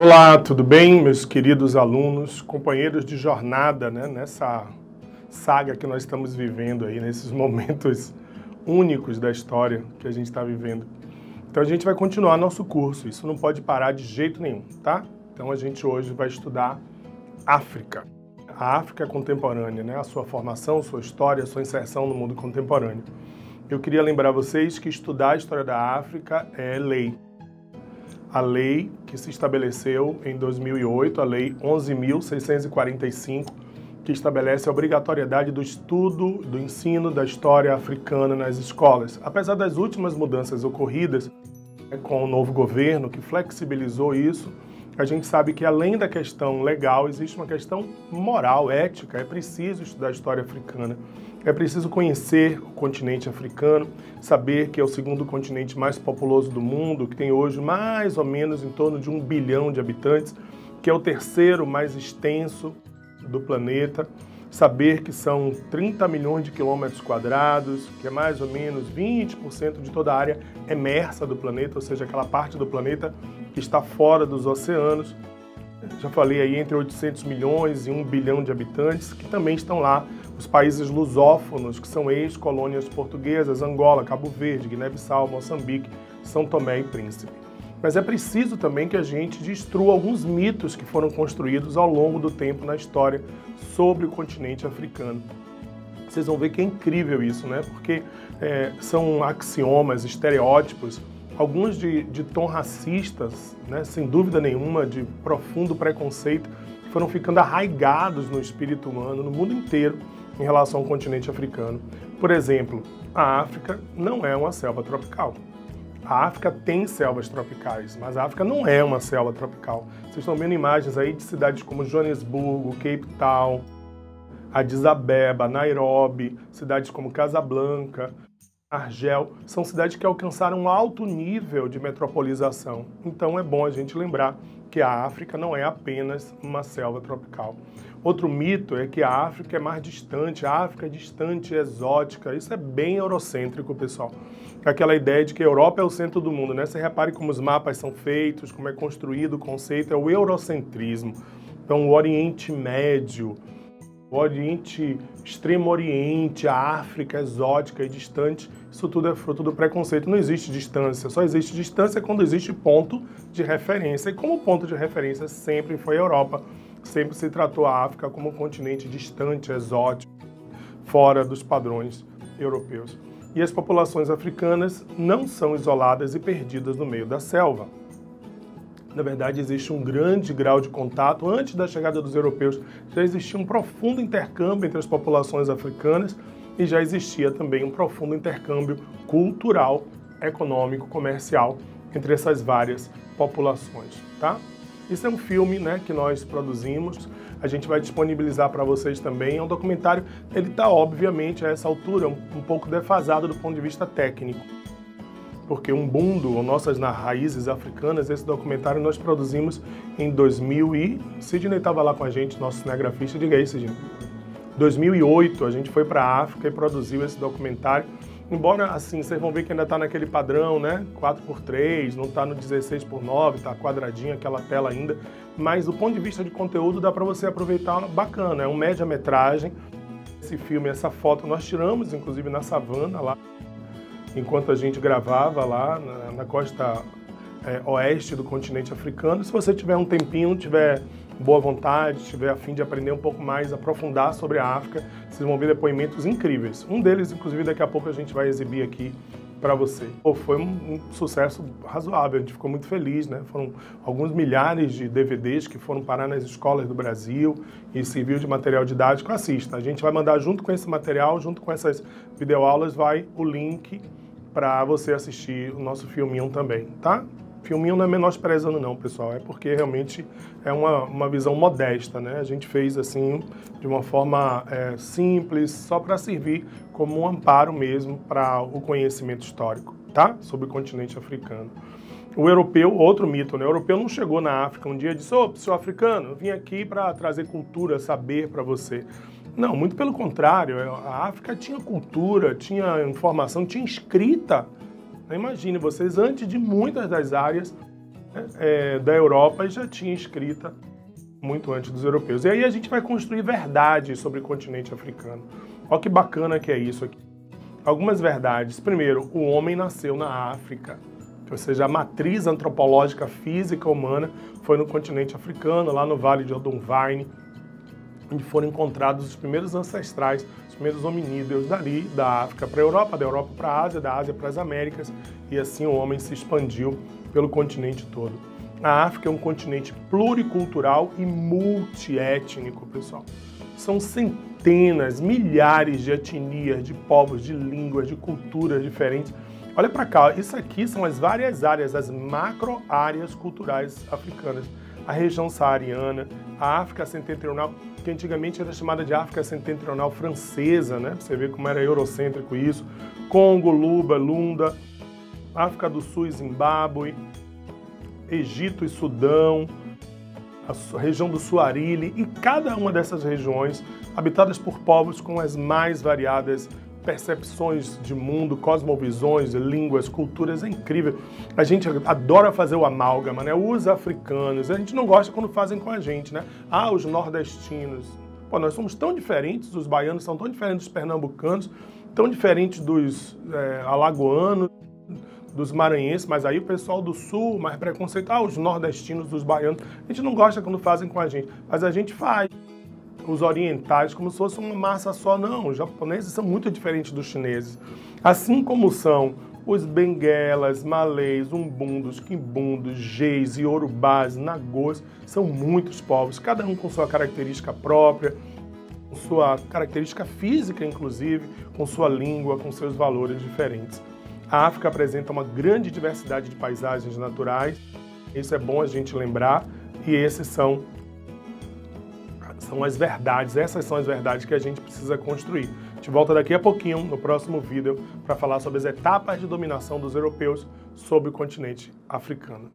Olá, tudo bem, meus queridos alunos, companheiros de jornada, né, nessa saga que nós estamos vivendo aí, nesses momentos únicos da história que a gente está vivendo. Então a gente vai continuar nosso curso, isso não pode parar de jeito nenhum, tá? Então a gente hoje vai estudar África. A África contemporânea, né, a sua formação, sua história, sua inserção no mundo contemporâneo. Eu queria lembrar vocês que estudar a história da África é lei. A lei que se estabeleceu em 2008, a Lei 11.645, que estabelece a obrigatoriedade do estudo, do ensino da história africana nas escolas. Apesar das últimas mudanças ocorridas com o novo governo, que flexibilizou isso, a gente sabe que além da questão legal, existe uma questão moral, ética. É preciso estudar a história africana. É preciso conhecer o continente africano, saber que é o segundo continente mais populoso do mundo, que tem hoje mais ou menos em torno de 1 bilhão de habitantes, que é o terceiro mais extenso do planeta, saber que são 30 milhões de quilômetros quadrados, que é mais ou menos 20% de toda a área emersa do planeta, ou seja, aquela parte do planeta que está fora dos oceanos. Já falei aí entre 800 milhões e 1 bilhão de habitantes, que também estão lá os países lusófonos, que são ex-colônias portuguesas, Angola, Cabo Verde, Guiné-Bissau, Moçambique, São Tomé e Príncipe. Mas é preciso também que a gente destrua alguns mitos que foram construídos ao longo do tempo na história sobre o continente africano. Vocês vão ver que é incrível isso, né? Porque são axiomas, estereótipos, alguns de tom racistas, né? Sem dúvida nenhuma, de profundo preconceito, que foram ficando arraigados no espírito humano, no mundo inteiro, em relação ao continente africano. Por exemplo, a África não é uma selva tropical. A África tem selvas tropicais, mas a África não é uma selva tropical. Vocês estão vendo imagens aí de cidades como Joanesburgo, Cape Town, Addis Abeba, Nairobi, cidades como Casablanca, Argel, são cidades que alcançaram um alto nível de metropolização. Então é bom a gente lembrar que a África não é apenas uma selva tropical. Outro mito é que a África é mais distante, a África é distante, exótica. Isso é bem eurocêntrico, pessoal. Aquela ideia de que a Europa é o centro do mundo, né? Você repare como os mapas são feitos, como é construído o conceito, é o eurocentrismo. Então o Oriente Médio, o Oriente, Extremo Oriente, a África exótica e distante, isso tudo é fruto do preconceito. Não existe distância, só existe distância quando existe ponto de referência. E como ponto de referência sempre foi a Europa, sempre se tratou a África como um continente distante, exótico, fora dos padrões europeus. E as populações africanas não são isoladas e perdidas no meio da selva. Na verdade, existe um grande grau de contato. Antes da chegada dos europeus, já existia um profundo intercâmbio entre as populações africanas e já existia também um profundo intercâmbio cultural, econômico, comercial entre essas várias populações, tá? Isso é um filme, né, que nós produzimos, a gente vai disponibilizar para vocês também. É um documentário, ele está obviamente a essa altura um pouco defasado do ponto de vista técnico. Porque Umbundo, ou Nossas Raízes Africanas, esse documentário nós produzimos em 2000 e... Sidney estava lá com a gente, nosso cinegrafista, diga aí, Sidney. 2008, a gente foi para a África e produziu esse documentário. Embora, assim, vocês vão ver que ainda está naquele padrão, né? 4x3, não está no 16x9, está quadradinho aquela tela ainda. Mas do ponto de vista de conteúdo, dá para você aproveitar bacana. É um média-metragem. Esse filme, essa foto, nós tiramos, inclusive, na savana lá, enquanto a gente gravava lá na costa oeste do continente africano. Se você tiver um tempinho, tiver boa vontade, tiver a fim de aprender um pouco mais, aprofundar sobre a África, vocês vão ver depoimentos incríveis. Um deles, inclusive, daqui a pouco a gente vai exibir aqui para você. Foi um sucesso razoável, a gente ficou muito feliz, né? Foram alguns milhares de DVDs que foram parar nas escolas do Brasil e serviu de material didático. Assista, a gente vai mandar junto com esse material, junto com essas videoaulas, vai o link para você assistir o nosso filminho também, tá? Filminho não é menosprezando não, pessoal, é porque realmente é uma visão modesta, né? A gente fez assim, de uma forma simples, só para servir como um amparo mesmo para o conhecimento histórico, tá? Sobre o continente africano. O europeu, outro mito, né? O europeu não chegou na África um dia e disse: ô, senhor africano, eu vim aqui para trazer cultura, saber para você. Não, muito pelo contrário, a África tinha cultura, tinha informação, tinha escrita. Imagine vocês, antes de muitas das áreas da Europa e já tinha escrita muito antes dos europeus. E aí a gente vai construir verdades sobre o continente africano. Olha que bacana que é isso aqui. Algumas verdades. Primeiro, o homem nasceu na África, ou seja, a matriz antropológica física humana foi no continente africano, lá no Vale de Odomvaine, onde foram encontrados os primeiros ancestrais, os primeiros hominídeos dali, da África para a Europa, da Europa para a Ásia, da Ásia para as Américas, e assim o homem se expandiu pelo continente todo. A África é um continente pluricultural e multiétnico, pessoal. São centenas, milhares de etnias, de povos, de línguas, de culturas diferentes. Olha para cá, isso aqui são as várias áreas, as macro-áreas culturais africanas. A região saariana, a África setentrional, que antigamente era chamada de África setentrional francesa, né? Você vê como era eurocêntrico isso. Congo, Luba, Lunda, África do Sul e Zimbábue, Egito e Sudão, a região do Suarili, e cada uma dessas regiões habitadas por povos com as mais variadas percepções de mundo, cosmovisões, línguas, culturas, é incrível. A gente adora fazer o amálgama, né? Os africanos, a gente não gosta quando fazem com a gente, né? Ah, os nordestinos. Pô, nós somos tão diferentes, os baianos são tão diferentes dos pernambucanos, tão diferentes dos alagoanos, dos maranhenses, mas aí o pessoal do sul, mais preconceituoso, os nordestinos, dos baianos, a gente não gosta quando fazem com a gente, mas a gente faz. Os orientais como se fosse uma massa só, não, os japoneses são muito diferentes dos chineses, assim como são os benguelas, malês, umbundos, quimbundos, geis, iorubás, nagôs, são muitos povos, cada um com sua característica própria, com sua característica física, inclusive, com sua língua, com seus valores diferentes. A África apresenta uma grande diversidade de paisagens naturais, isso é bom a gente lembrar, e esses são as verdades, essas são as verdades que a gente precisa construir. A gente volta daqui a pouquinho, no próximo vídeo, para falar sobre as etapas de dominação dos europeus sobre o continente africano.